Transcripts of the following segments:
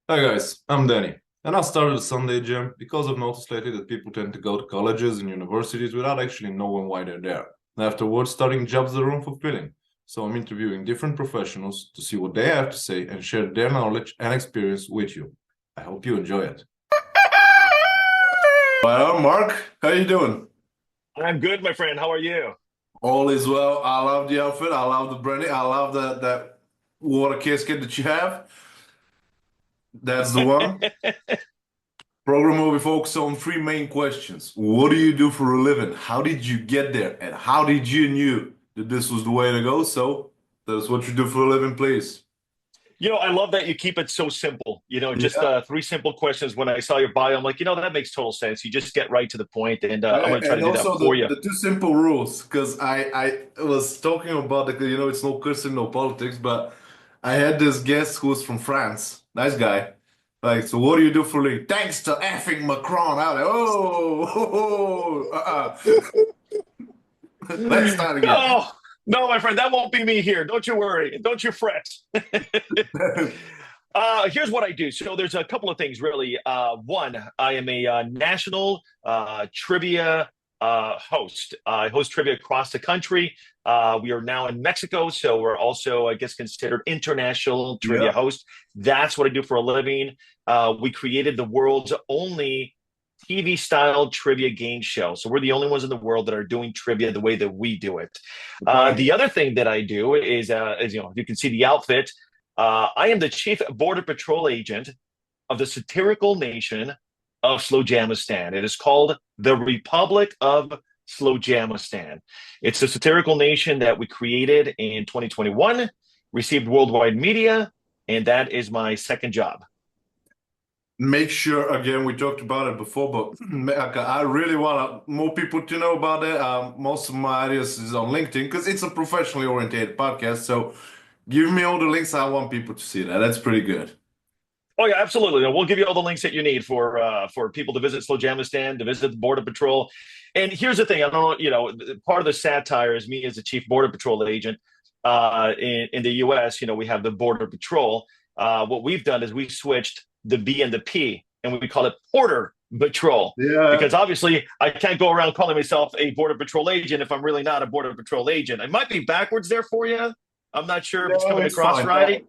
Hi guys, I'm Danny, and I started a Sunday gym because I've noticed lately that people tend to go to colleges and universities without actually knowing why they're there. And afterwards, starting jobs that are unfulfilling. So I'm interviewing different professionals to see what they have to say and share their knowledge and experience with you. I hope you enjoy it. Well, Mark, how you doing? I'm good, my friend. How are you? All is well. I love the outfit. I love the branding. I love that water casket that you have. That's the one. Program will be focused on three main questions. What do you do for a living? How did you get there? And how did you knew that this was the way to go? So that's what you do for a living, please. I love that you keep it so simple. Just Yeah. three simple questions. When I saw your bio, I'm like, that makes total sense. You just get right to the point, and I'm going to try And to do that also for you. the two simple rules, because I was talking about it's no cursing, no politics, but I had this guest who was from France. Nice guy. Like, so what do you do for a living? Thanks to effing Macron. I was like, Let's start again. Oh, no, my friend, that won't be me here. Don't you worry. Don't you fret. Here's what I do. So there's a couple of things, really. One, I am a national trivia host. I host trivia across the country. We are now in Mexico, so we're also, I guess, considered international trivia Yeah. host. That's what I do for a living. We created the world's only TV style trivia game show. So we're the only ones in the world that are doing trivia the way that we do it. Right. The other thing that I do is you can see the outfit. I am the chief border patrol agent of the satirical nation of Slowjamistan. It is called the Republic of Slowjamistan. It's a satirical nation that we created in 2021, received worldwide media, and that is my second job. Make sure again, we talked about it before, but I really want more people to know about it. Most of my ideas is on LinkedIn because it's a professionally oriented podcast. So give me all the links. I want people to see that. That's pretty good. Oh yeah, absolutely. We'll give you all the links that you need for people to visit Slowjamistan, to visit the Border Patrol. And here's the thing: I don't know, part of the satire is me as the chief Border Patrol agent in the U.S. We have the Border Patrol. What we've done is we switched the B and the P, and we call it Porter Patrol Yeah. because obviously I can't go around calling myself a Border Patrol agent if I'm really not a Border Patrol agent. I might be backwards there for you. I'm not sure if it's No, coming it's across fine. right.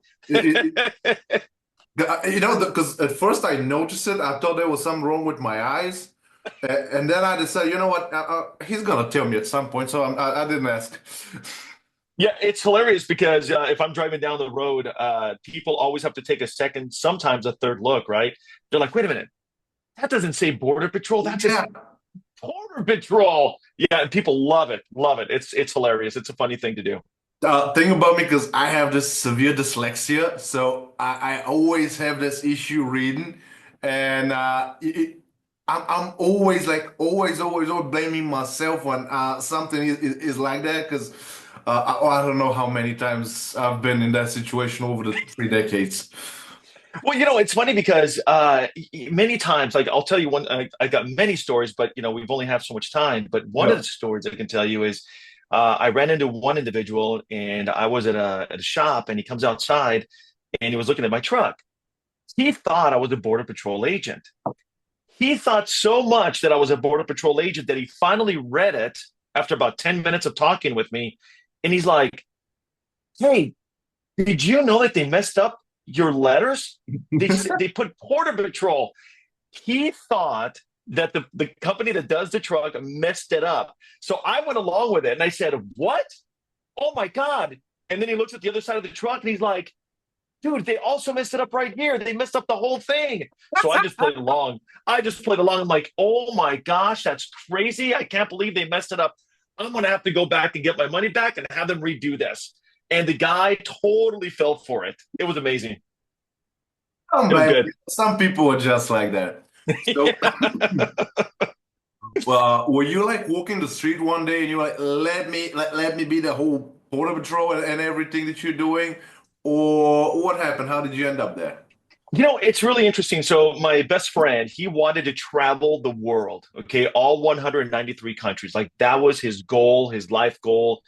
Because at first I noticed it. I thought there was something wrong with my eyes. And then I decided, you know what? He's gonna tell me at some point, so I didn't ask. Yeah, it's hilarious because if I'm driving down the road, people always have to take a second, sometimes a third look, right? They're like, wait a minute, that doesn't say Border Patrol. That says Yeah. Border Patrol. Yeah, and people love it. Love it. It's hilarious. It's a funny thing to do. Thing about me, because I have this severe dyslexia, so I always have this issue reading, and I'm always like always blaming myself when something is like that, because I don't know how many times I've been in that situation over the 3 decades. Well, it's funny because many times, like I'll tell you one, I got many stories, but we've only have so much time. But one of Yeah. the stories I can tell you is I ran into one individual and I was at a shop and he comes outside and he was looking at my truck. He thought I was a Border Patrol agent. He thought so much that I was a Border Patrol agent that he finally read it after about 10 minutes of talking with me. And he's like, hey, did you know that they messed up your letters? They put Border Patrol. He thought that the company that does the truck messed it up. So I went along with it and I said, what? Oh my God. And then he looks at the other side of the truck and he's like, dude, they also messed it up right here. They messed up the whole thing. So I just played along. I just played along. I'm like, oh my gosh, that's crazy. I can't believe they messed it up. I'm going to have to go back and get my money back and have them redo this. And the guy totally fell for it. It was amazing. Oh It was man, good. some people are just like that. So, were you like walking the street one day and you're like, let me be the whole border patrol and everything that you're doing, or what happened? How did you end up there? It's really interesting. So my best friend, he wanted to travel the world, okay, all 193 countries. Like that was his goal, his life goal,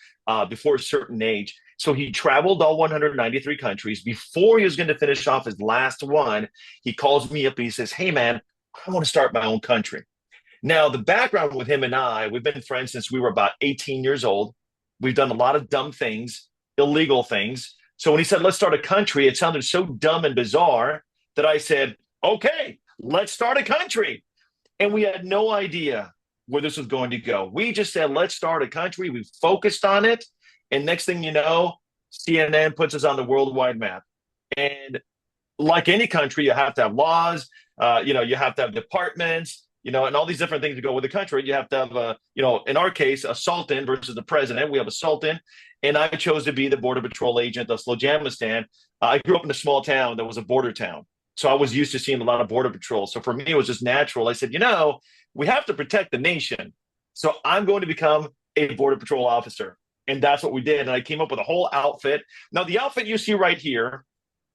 before a certain age. So he traveled all 193 countries. Before he was going to finish off his last one, he calls me up and he says, "Hey, man, I want to start my own country." Now, the background with him and I, we've been friends since we were about 18 years old. We've done a lot of dumb things, illegal things. So when he said, "Let's start a country," it sounded so dumb and bizarre that I said, "Okay, let's start a country." And we had no idea where this was going to go. We just said, "Let's start a country." We focused on it. And next thing you know, CNN puts us on the worldwide map. And like any country, you have to have laws, you have to have departments, and all these different things to go with the country. You have to have, in our case, a sultan versus the president. We have a sultan. And I chose to be the border patrol agent of Slojamistan. I grew up in a small town that was a border town. So I was used to seeing a lot of border patrol. So for me, it was just natural. I said, we have to protect the nation. So I'm going to become a border patrol officer. And that's what we did. And I came up with a whole outfit. Now, the outfit you see right here,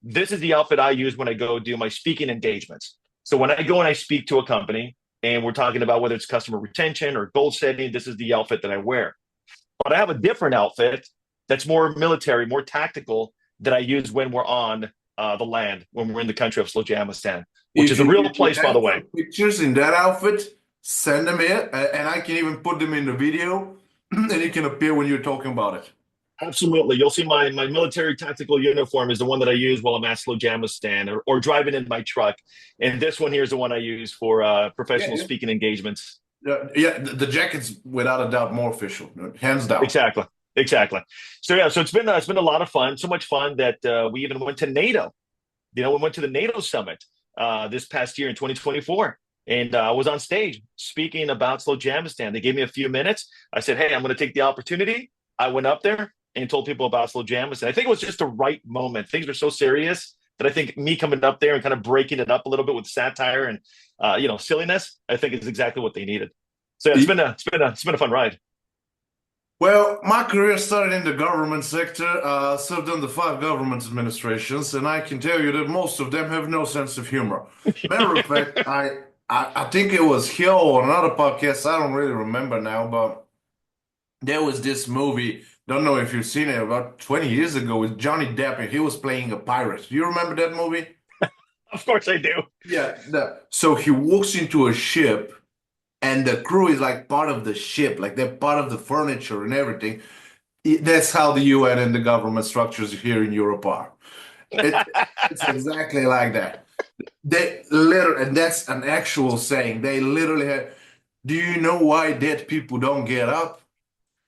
this is the outfit I use when I go do my speaking engagements. So when I go and I speak to a company and we're talking about whether it's customer retention or goal setting, this is the outfit that I wear. But I have a different outfit that's more military, more tactical that I use when we're on the land, when we're in the country of Slojamistan, which is a real place, by the way. Pictures in that outfit, send them in, and I can even put them in the video, and it can appear when you're talking about it. Absolutely. You'll see my military tactical uniform is the one that I use while I'm at Slojamistan or driving in my truck. And this one here is the one I use for professional speaking engagements. Yeah, the jacket's without a doubt more official, hands down. Exactly. So yeah, so it's been a lot of fun. So much fun that we even went to NATO. We went to the NATO summit this past year in 2024. And I was on stage speaking about Slojamistan. They gave me a few minutes. I said, "Hey, I'm going to take the opportunity." I went up there and told people about Slojamistan. I think it was just the right moment. Things were so serious that I think me coming up there and kind of breaking it up a little bit with satire and silliness, I think is exactly what they needed. So yeah, it's been a fun ride. Well, my career started in the government sector, served under 5 government administrations, and I can tell you that most of them have no sense of humor. Matter of fact, I think it was here or another podcast, I don't really remember now, but there was this movie, don't know if you've seen it, about 20 years ago with Johnny Depp, and he was playing a pirate. Do you remember that movie? Of course I do. Yeah. So he walks into a ship, and the crew is like part of the ship, like they're part of the furniture and everything. That's how the UN and the government structures here in Europe are. It's exactly like that. They literally, and that's an actual saying. They literally had, "Do you know why dead people don't get up?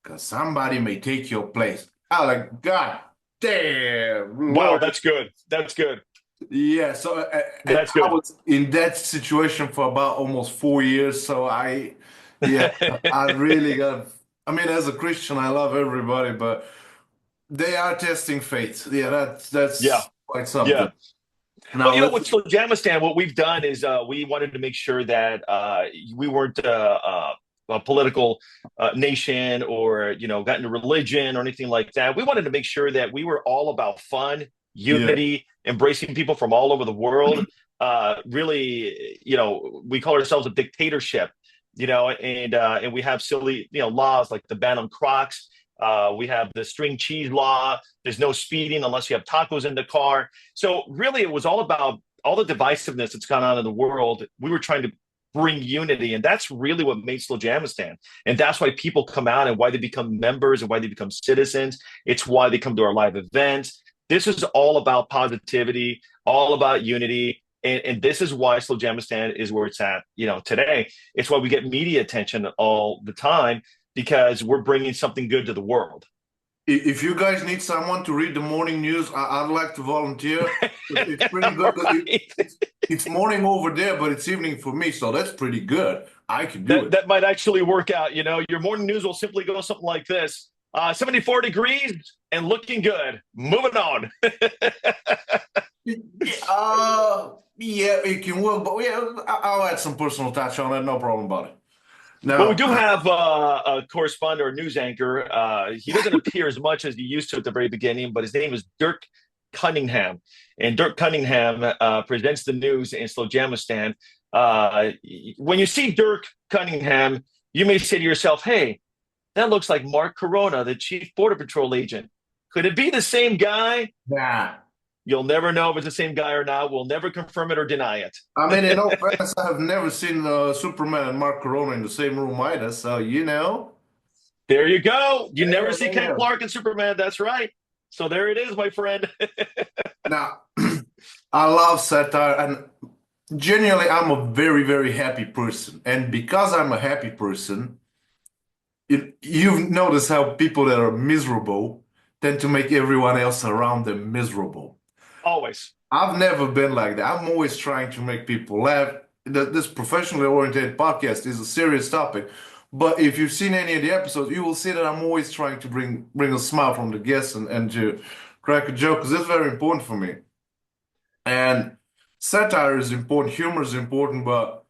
Because somebody may take your place." I'm like, God damn. Wow, Lord. that's good. That's good. Yeah, so That's I good. was in that situation for about almost 4 years. So I really got, I mean, as a Christian, I love everybody, but they are testing faith. Yeah, that's Yeah. quite something. Yeah. Now, Well, with Slojamistan, what we've done is we wanted to make sure that we weren't a political nation or got into religion or anything like that. We wanted to make sure that we were all about fun, unity, embracing people from all over the world. Really, we call ourselves a dictatorship, and we have silly, laws like the ban on Crocs. We have the string cheese law. There's no speeding unless you have tacos in the car. So really, it was all about all the divisiveness that's gone on in the world. We were trying to bring unity, and that's really what made Slojamistan. And that's why people come out and why they become members and why they become citizens. It's why they come to our live events. This is all about positivity, all about unity. And this is why Slojamistan is where it's at, today. It's why we get media attention all the time, because we're bringing something good to the world. If you guys need someone to read the morning news, I'd like to volunteer. It's pretty good. It's morning over there, but it's evening for me, so that's pretty good. I can do it. That might actually work out. Your morning news will simply go something like this: 74 degrees and looking good. Moving on. Yeah, it can work, but yeah, I'll add some personal touch on it. No problem about it. Now, Well, we do have a correspondent or news anchor. He doesn't appear as much as he used to at the very beginning, but his name is Dirk Cunningham. And Dirk Cunningham presents the news in Slojamistan. When you see Dirk Cunningham, you may say to yourself, "Hey, that looks like Mark Corona, the chief border patrol agent." Could it be the same guy? Nah. You'll never know if it's the same guy or not. We'll never confirm it or deny it. I mean, in all fairness, I have never seen Superman and Mark Corona in the same room either. So, There you go. You never see Ken yeah. Clark and Superman. That's right. So there it is, my friend. Now, I love satire, and genuinely, I'm a very, very happy person. And because I'm a happy person, you've noticed how people that are miserable tend to make everyone else around them miserable. Always. I've never been like that. I'm always trying to make people laugh. This professionally oriented podcast is a serious topic, but if you've seen any of the episodes, you will see that I'm always trying to bring a smile from the guests and to crack a joke because it's very important for me. And satire is important, humor is important, but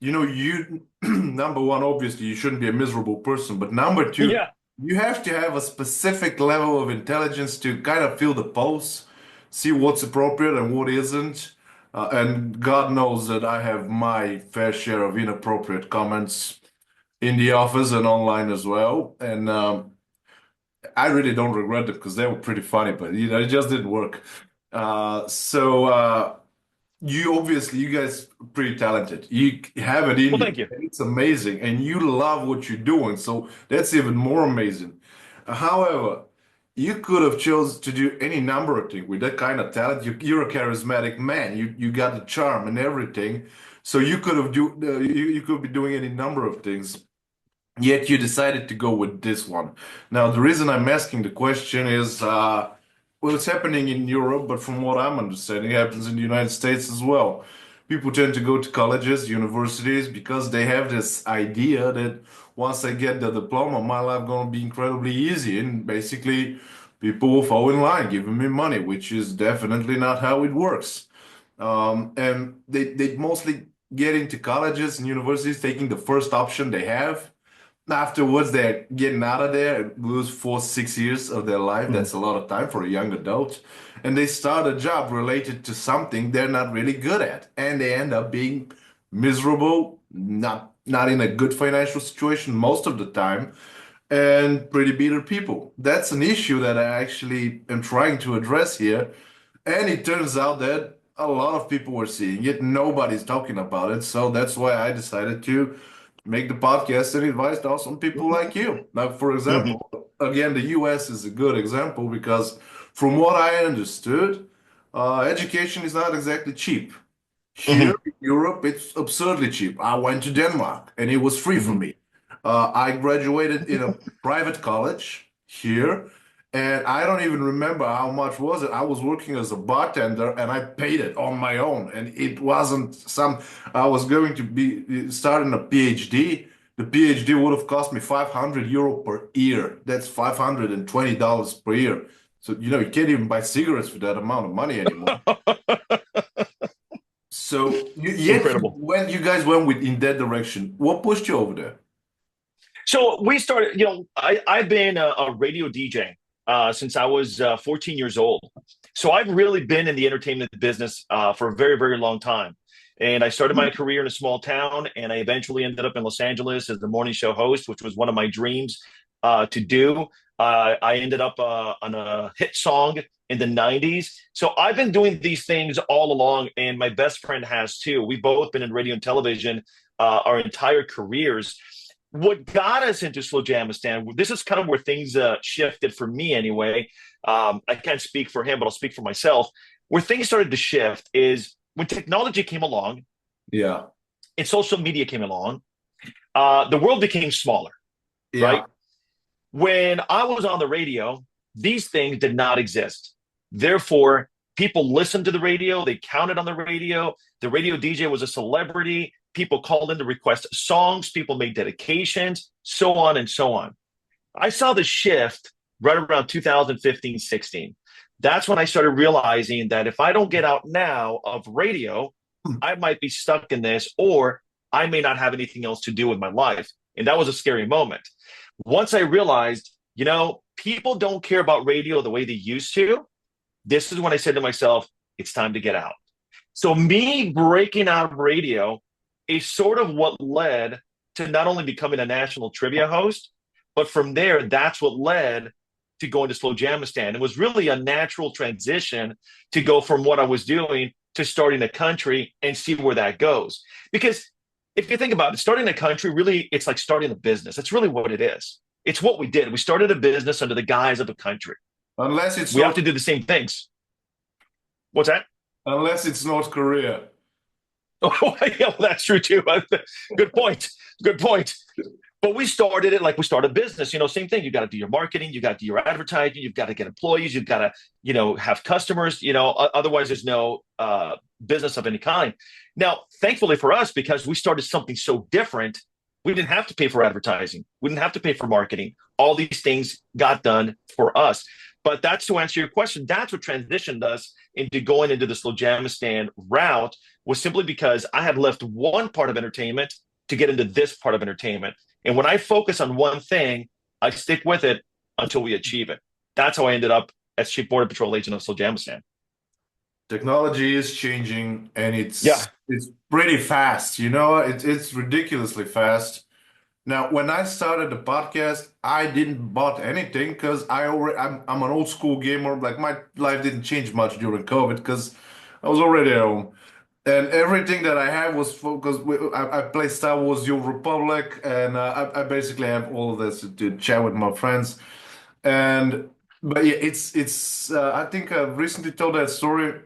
you number one, obviously, you shouldn't be a miserable person, but number two, Yeah. you have to have a specific level of intelligence to kind of feel the pulse, see what's appropriate and what isn't. And God knows that I have my fair share of inappropriate comments in the office and online as well. And I really don't regret them because they were pretty funny, but it just didn't work. So you guys are pretty talented. You have it in Well, you. thank you. And it's amazing. And you love what you're doing. So that's even more amazing. However, you could have chose to do any number of things with that kind of talent. You're a charismatic man. You got the charm and everything. So you could have you could be doing any number of things. Yet you decided to go with this one. Now, the reason I'm asking the question is, well, it's happening in Europe, but from what I'm understanding, it happens in the United States as well. People tend to go to colleges, universities, because they have this idea that once I get the diploma, my life gonna be incredibly easy, and basically, people will fall in line, giving me money, which is definitely not how it works. And they mostly get into colleges and universities, taking the first option they have. Afterwards, they're getting out of there and lose 4, 6 years of their life. Mhm. That's a lot of time for a young adult. And they start a job related to something they're not really good at. And they end up being miserable, not in a good financial situation most of the time, and pretty bitter people. That's an issue that I actually am trying to address here. And it turns out that a lot of people were seeing it. Nobody's talking about it. So that's why I decided to make the podcast and advise on people like you. Now, for Mhm. example, again, the US is a good example because from what I understood, education is not exactly cheap. Here Mhm. in Europe, it's absurdly cheap. I went to Denmark and it was free for Mhm. me. I graduated in a private college here, and I don't even remember how much was it. I was working as a bartender and I paid it on my own. And it wasn't I was going to be starting a PhD. The PhD would have cost me 500 euro per year. That's $520 per year. So, you can't even buy cigarettes for that amount of money anymore. So Incredible. when you guys went in that direction, what pushed you over there? So we started, I've been a radio DJ since I was 14 years old. So I've really been in the entertainment business for a very, very long time. And I started my career in a small town, and I eventually ended up in Los Angeles as the morning show host, which was one of my dreams to do. I ended up on a hit song in the 90s. So I've been doing these things all along, and my best friend has too. We've both been in radio and television our entire careers. What got us into Slow Jamistan, this is kind of where things shifted for me anyway. I can't speak for him, but I'll speak for myself. Where things started to shift is when technology came along Yeah. and social media came along, the world became smaller, right? Yeah. When I was on the radio, these things did not exist. Therefore, people listened to the radio, they counted on the radio. The radio DJ was a celebrity. People called in to request songs, people made dedications, so on and so on. I saw the shift right around 2015, 16. That's when I started realizing that if I don't get out now of radio, I might be stuck in this, or I may not have anything else to do with my life. And that was a scary moment. Once I realized, people don't care about radio the way they used to, this is when I said to myself, it's time to get out. So me breaking out of radio is sort of what led to not only becoming a national trivia host, but from there, that's what led to go into Slowjamistan. It was really a natural transition to go from what I was doing to starting a country and see where that goes. Because if you think about it, starting a country, really, it's like starting a business. That's really what it is. It's what we did. We started a business under the guise of a country. Unless it's We have not, to do the same things. What's that? unless it's North Korea. Oh, yeah, well, that's true too. Good point. Good point. But we started it like we start a business. Same thing. You got to do your marketing. You got to do your advertising. You've got to get employees. You've got to, have customers. Otherwise, there's no business of any kind. Now, thankfully for us, because we started something so different, we didn't have to pay for advertising. We didn't have to pay for marketing. All these things got done for us. But that's to answer your question. That's what transitioned us into going into the Slowjamistan route, was simply because I had left one part of entertainment to get into this part of entertainment. And when I focus on one thing, I stick with it until we achieve it. That's how I ended up as Chief Border Patrol Agent of Slowjamistan. Technology is changing, and Yeah, it's pretty fast. It's ridiculously fast. Now, when I started the podcast, I didn't bought anything because I'm an old school gamer. Like, my life didn't change much during COVID because I was already at home, and everything that I have was focused. I play Star Wars: The Old Republic, and I basically have all of this to chat with my friends. And but yeah, it's. I think I recently told that story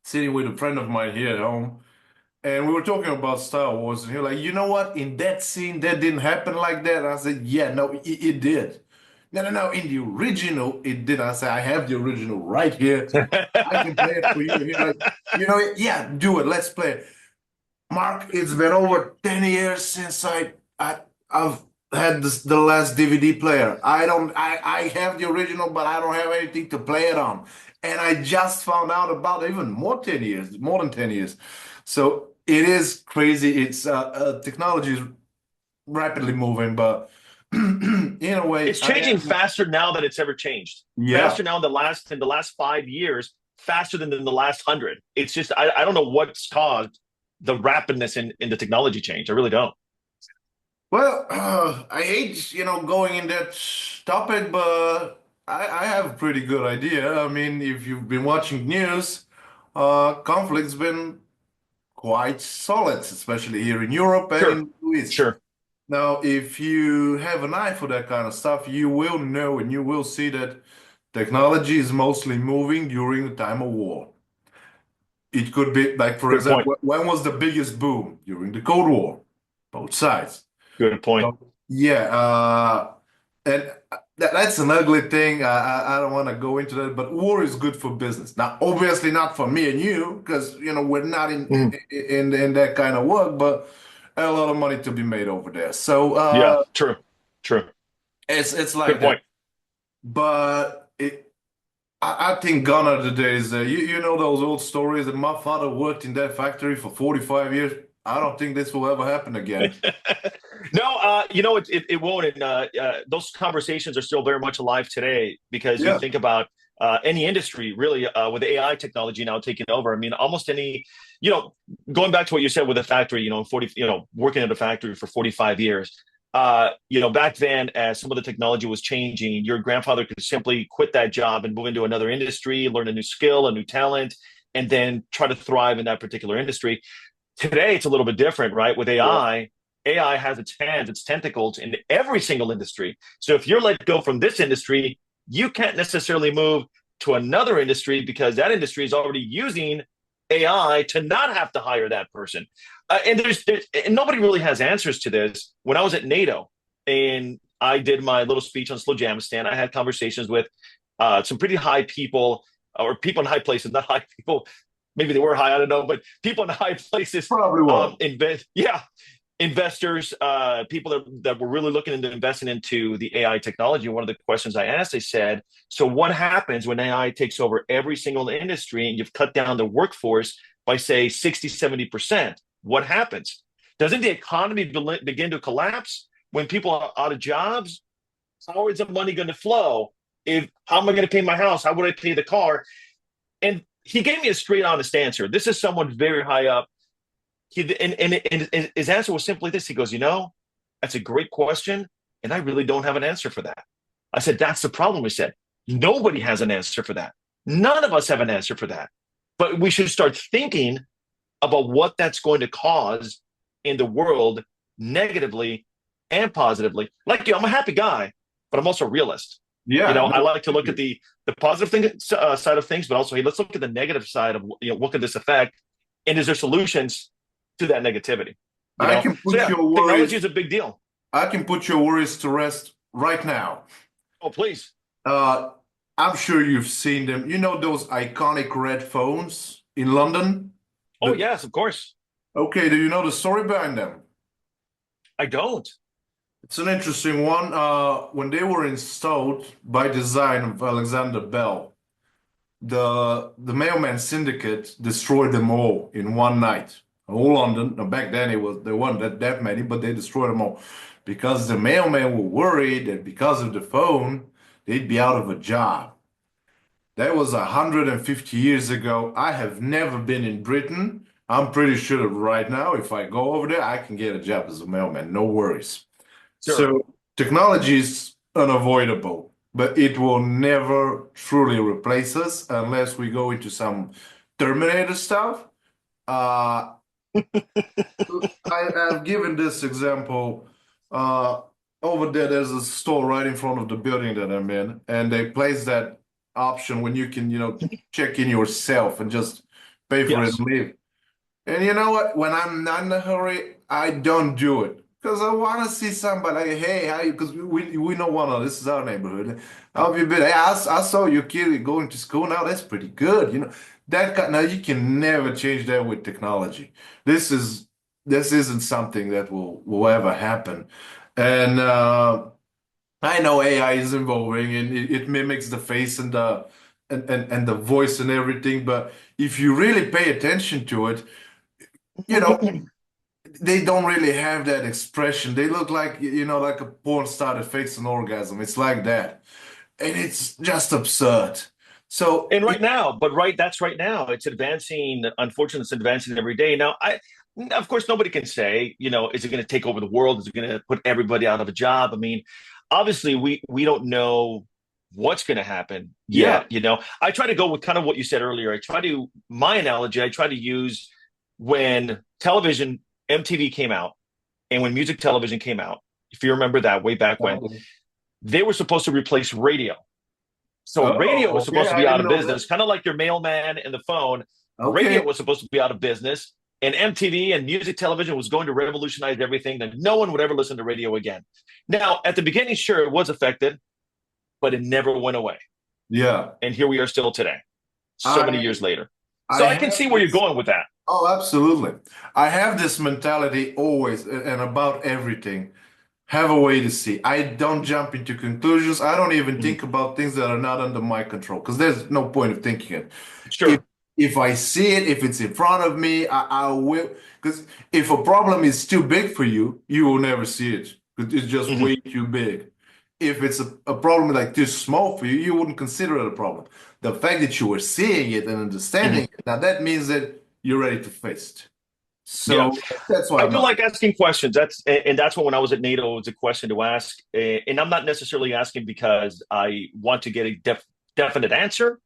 sitting with a friend of mine here at home. And we were talking about Star Wars, and he was like, you know what? In that scene, that didn't happen like that. And I said, yeah, no, it did. No, no, no. In the original, it did. I said, I have the original right here. I can play it for you. And he's like, yeah, do it. Let's play it. Mark, it's been over 10 years since I've had the last DVD player. I have the original, but I don't have anything to play it on. And I just found out about it even more 10 years, more than 10 years. So it is crazy. It's technology is rapidly moving, but in a way, it's changing faster now than it's ever changed. yeah. Faster now in the last 5 years, faster than in the last 100. It's just I don't know what's caused the rapidness in the technology change. I really don't. Well, I hate, going in that topic, but I have a pretty good idea. I mean, if you've been watching news, conflict's been quite solid, especially here in Europe and in Sure, the Middle East. sure. Now, if you have an eye for that kind of stuff, you will know and you will see that technology is mostly moving during the time of war. It could be, like, for Good point. example, when was the biggest boom? During the Cold War, both sides. Good point. So, yeah, and that's an ugly thing. I don't want to go into that, but war is good for business. Now, obviously not for me and you, because we're not Mhm. in that kind of work, but a lot of money to be made over there. So Yeah, true, true. it's Good like that. point. But I think gone are the days. You know those old stories that my father worked in that factory for 45 years. I don't think this will ever happen again. No, it won't. And those conversations are still very much alive today because you Yeah. think about any industry, really, with AI technology now taking over. I mean, almost any, you know, going back to what you said with the factory, 40, working at a factory for 45 years. Back then, as some of the technology was changing, your grandfather could simply quit that job and move into another industry, learn a new skill, a new talent, and then try to thrive in that particular industry. Today, it's a little bit different, right? With Yeah. AI has its hands, its tentacles in every single industry. So if you're let go from this industry, you can't necessarily move to another industry because that industry is already using AI to not have to hire that person. And nobody really has answers to this. When I was at NATO and I did my little speech on Slowjamistan, I had conversations with some pretty high people or people in high places, not high people. Maybe they were high, I don't know, but people in high places, Probably was. investors, people that were really looking into investing into the AI technology. One of the questions I asked, they said, so what happens when AI takes over every single industry and you've cut down the workforce by, say, 60, 70%? What happens? Doesn't the economy begin to collapse when people are out of jobs? How is the money going to flow? How am I going to pay my house? How would I pay the car? And he gave me a straight, honest answer. This is someone very high up. And his answer was simply this. He goes, that's a great question, and I really don't have an answer for that. I said, that's the problem. We said, nobody has an answer for that. None of us have an answer for that. But we should start thinking about what that's going to cause in the world negatively and positively. Like you, I'm a happy guy, but I'm also a realist. Yeah, I no, like to look at the positive side of things, but also, hey, let's look at the negative side of what could this affect, and is there solutions to that negativity? I can So put yeah, your technology worries. is a big deal. I can put your worries to rest right now. Oh, please. Uh, I'm sure you've seen them. You know those iconic red phones in London? Oh, The, yes, of course. okay, do you know the story behind them? I don't. It's an interesting one. When they were installed by design of Alexander Bell, the mailman syndicate destroyed them all in one night. All London. Now back then there weren't that many, but they destroyed them all because the mailmen were worried that because of the phone, they'd be out of a job. That was 150 years ago. I have never been in Britain. I'm pretty sure that right now, if I go over there, I can get a job as a mailman. No worries. Sure. So technology is unavoidable, but it will never truly replace us unless we go into some Terminator stuff. Uh, I've given this example. Uh, Over there, there's a store right in front of the building that I'm in, and they place that option when you can, check in yourself and just pay for it Yes. and leave. And you know what? When I'm not in a hurry, I don't do it because I want to see somebody. Like, hey, how you? Because we know one of this is our neighborhood. How have you been? Hey, I saw your kid going to school now. That's pretty good. Now you can never change that with technology. This is this isn't something that will ever happen. And I know AI is evolving and it mimics the face and the voice and everything. But if you really pay attention to it, you know, they don't really have that expression. They look like, like a porn star that fakes an orgasm. It's like that. And it's just absurd. So, And right now, that's right now. It's advancing. Unfortunately, it's advancing every day. Now, of course, nobody can say, is it going to take over the world? Is it going to put everybody out of a job? I mean, obviously, we don't know what's going to happen yeah. yet. I try to go with kind of what you said earlier. My analogy, I try to use when television, MTV came out, and when music television came out. If you remember that way back when, Oh, they were supposed to replace radio. So radio was okay. supposed to I be out didn't of know that. business, kind of like your mailman and the phone. Radio Okay. was supposed to be out of business, and MTV and music television was going to revolutionize everything. That no one would ever listen to radio again. Now, at the beginning, sure, it was affected, but it never went away. Yeah. And here we are still today, so many I years later. I So I can have see where you're this. going with that. Oh, absolutely. I have this mentality always and about everything. Have a way to see. I don't jump into conclusions. I don't even Mhm. think about things that are not under my control because there's no point of thinking it. If Sure. if I see it, if it's in front of me, I will. Because if a problem is too big for you, you will never see it because it's just Mhm. way too big. If it's a problem like too small for you, you wouldn't consider it a problem. The fact that you are seeing it and understanding Mhm. it, now that means that you're ready to face it. Yeah. So that's why I I'm do not. like asking questions. That's what when I was at NATO, it was a question to ask, and I'm not necessarily asking because I want to get a definite answer.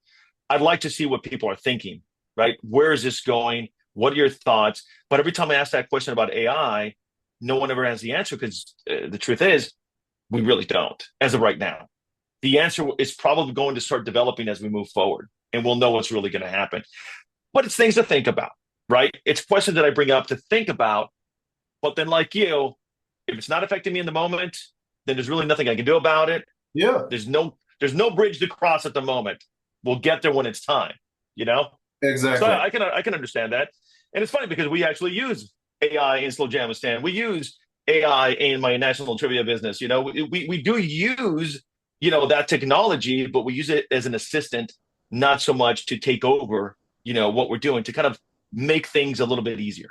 I'd like to see what people are thinking. Right? Where is this going? What are your thoughts? But every time I ask that question about AI, no one ever has the answer because the truth is we really don't as of right now. The answer is probably going to start developing as we move forward, and we'll know what's really going to happen. But it's things to think about, right? It's questions that I bring up to think about. But then, like you, if it's not affecting me in the moment, then there's really nothing I can do about it. Yeah, There's no bridge to cross at the moment. We'll get there when it's time, you know? So exactly. I can understand that. And it's funny because we actually use AI in Slow Jamistan. We use AI in my national trivia business. We do use, that technology, but we use it as an assistant, not so much to take over, what we're doing to kind of make things a little bit easier.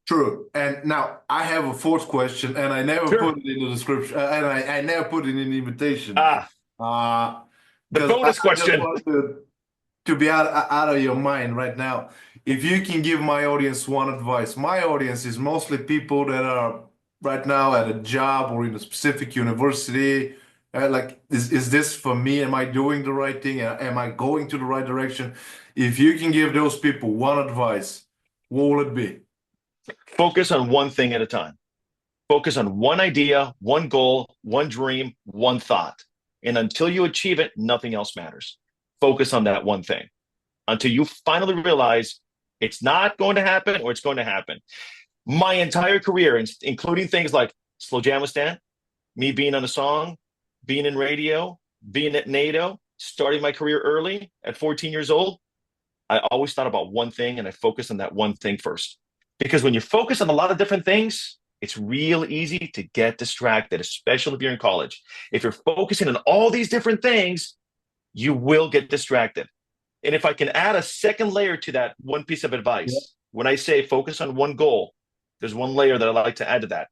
True. And now I have a fourth question, and I never put Sure. it in the description, and I never put it in the invitation, Ah, uh, the because I bonus just question. want to be out of your mind right now. If you can give my audience one advice, my audience is mostly people that are right now at a job or in a specific university, Like, is this for me? Am I doing the right thing? Am I going to the right direction? If you can give those people one advice, what will it be? Focus on one thing at a time. Focus on one idea, one goal, one dream, one thought. And until you achieve it, nothing else matters. Focus on that one thing until you finally realize it's not going to happen or it's going to happen. My entire career, including things like Slow Jamistan, me being on a song, being in radio, being at NATO, starting my career early at 14 years old, I always thought about one thing and I focused on that one thing first. Because when you focus on a lot of different things, it's real easy to get distracted, especially if you're in college. If you're focusing on all these different things, you will get distracted. And if I can add a second layer to that one piece of advice, when I say focus on one goal, there's one layer that I like to add to that.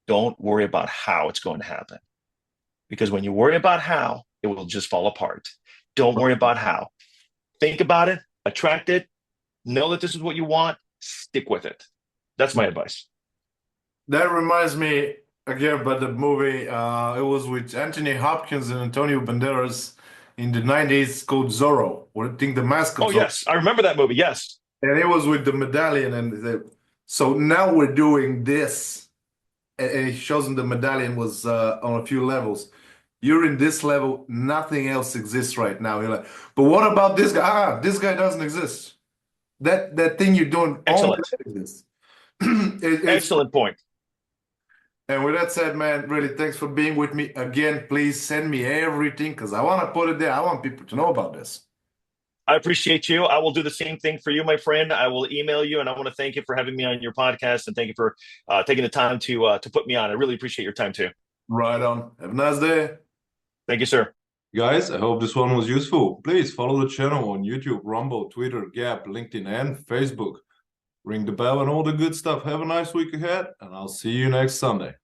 Don't worry about how it's going to happen. Because when you worry about how, it will just fall apart. Don't worry about how. Think about it, attract it, know that this is what you want, stick with it. That's my advice. That reminds me again about the movie. It was with Anthony Hopkins and Antonio Banderas in the 90s called Zorro, or I think the mask of Oh, Zorro. yes. I remember that movie. Yes. And it was with the medallion. So now we're doing this. And it shows him the medallion was on a few levels. You're in this level, nothing else exists right now. You're like, but what about this guy? This guy doesn't exist. That thing you're doing only Excellent. exists. Excellent point. And with that said, man, really thanks for being with me again. Please send me everything because I want to put it there. I want people to know about this. I appreciate you. I will do the same thing for you, my friend. I will email you, and I want to thank you for having me on your podcast, and thank you for taking the time to put me on. I really appreciate your time too. Right on. Have a nice day. Thank you, sir. Guys, I hope this one was useful. Please follow the channel on YouTube, Rumble, Twitter, Gap, LinkedIn, and Facebook. Ring the bell and all the good stuff. Have a nice week ahead, and I'll see you next Sunday.